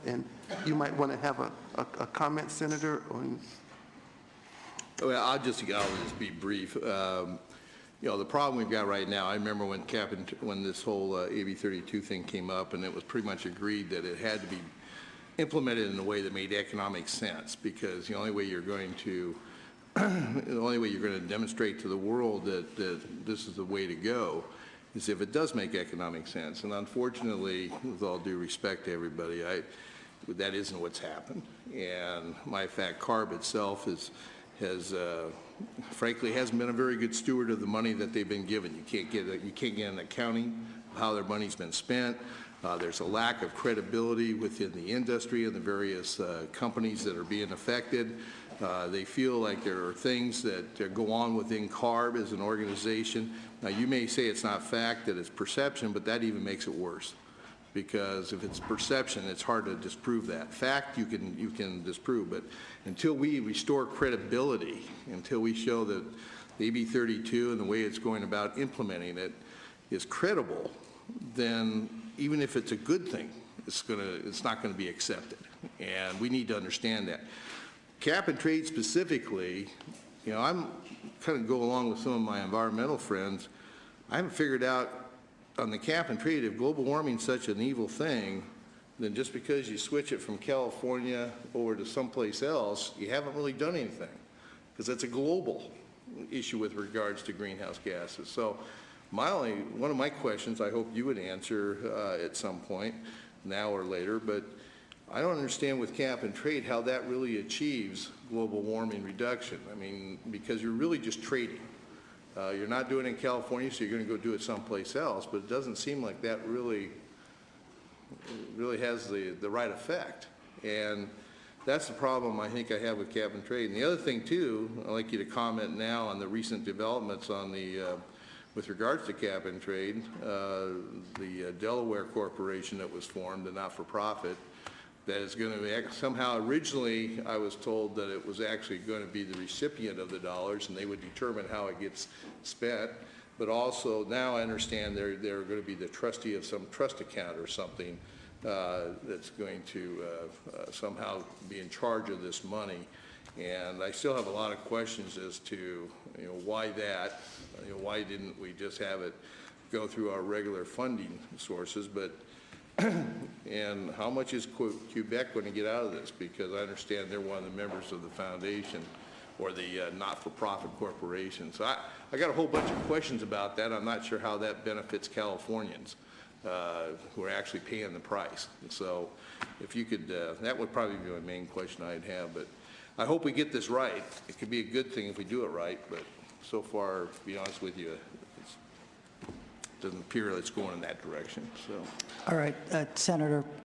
And you might want to have a comment, Senator, on. Well, I'll just be brief. You know, the problem we've got right now, I remember when this whole AB 32 thing came up, and it was pretty much agreed that it had to be implemented in a way that made economic sense, because the only way you're going to demonstrate to the world that this is the way to go is if it does make economic sense. And unfortunately, with all due respect to everybody, that isn't what's happened. And matter of fact, CARB itself frankly hasn't been a very good steward of the money that they've been given. You can't get an accounting of how their money's been spent. There's a lack of credibility within the industry and the various companies that are being affected. They feel like there are things that go on within CARB as an organization. Now, you may say it's not fact, that it's perception, but that even makes it worse. Because if it's perception, it's hard to disprove that. Fact, you can disprove, but until we restore credibility, until we show that the AB 32 and the way it's going about implementing it is credible, then even if it's a good thing, it's not going to be accepted. And we need to understand that. Cap and trade specifically, you know, I'm kind of go along with some of my environmental friends. I haven't figured out on the cap and trade, if global warming is such an evil thing, then just because you switch it from California over to someplace else, you haven't really done anything, because that's a global issue with regards to greenhouse gases. So one of my questions I hope you would answer at some point, now or later, but I don't understand with cap and trade how that really achieves global warming reduction. I mean, because you're really just trading. You're not doing it in California, so you're going to go do it someplace else, but it doesn't seem like that really has the right effect. And that's the problem I think I have with cap and trade. And the other thing too, I'd like you to comment now on the recent developments on with regards to cap and trade, the Delaware Corporation that was formed, the not-for-profit, that is going to somehow, originally I was told that it was actually going to be the recipient of the dollars and they would determine how it gets spent, but also now I understand they're going to be the trustee of some trust account or something that's going to somehow be in charge of this money. And I still have a lot of questions as to, you know, why that, you know, why didn't we just have it go through our regular funding sources, but and how much is Quebec going to get out of this? Because I understand they're one of the members of the foundation or the not-for-profit corporation. So I got a whole bunch of questions about that. I'm not sure how that benefits Californians who are actually paying the price. And so if you could, that would probably be my main question I'd have. But I hope we get this right. It could be a good thing if we do it right, but so far, to be honest with you, doesn't appear it's going in that direction. So. All right, Senator,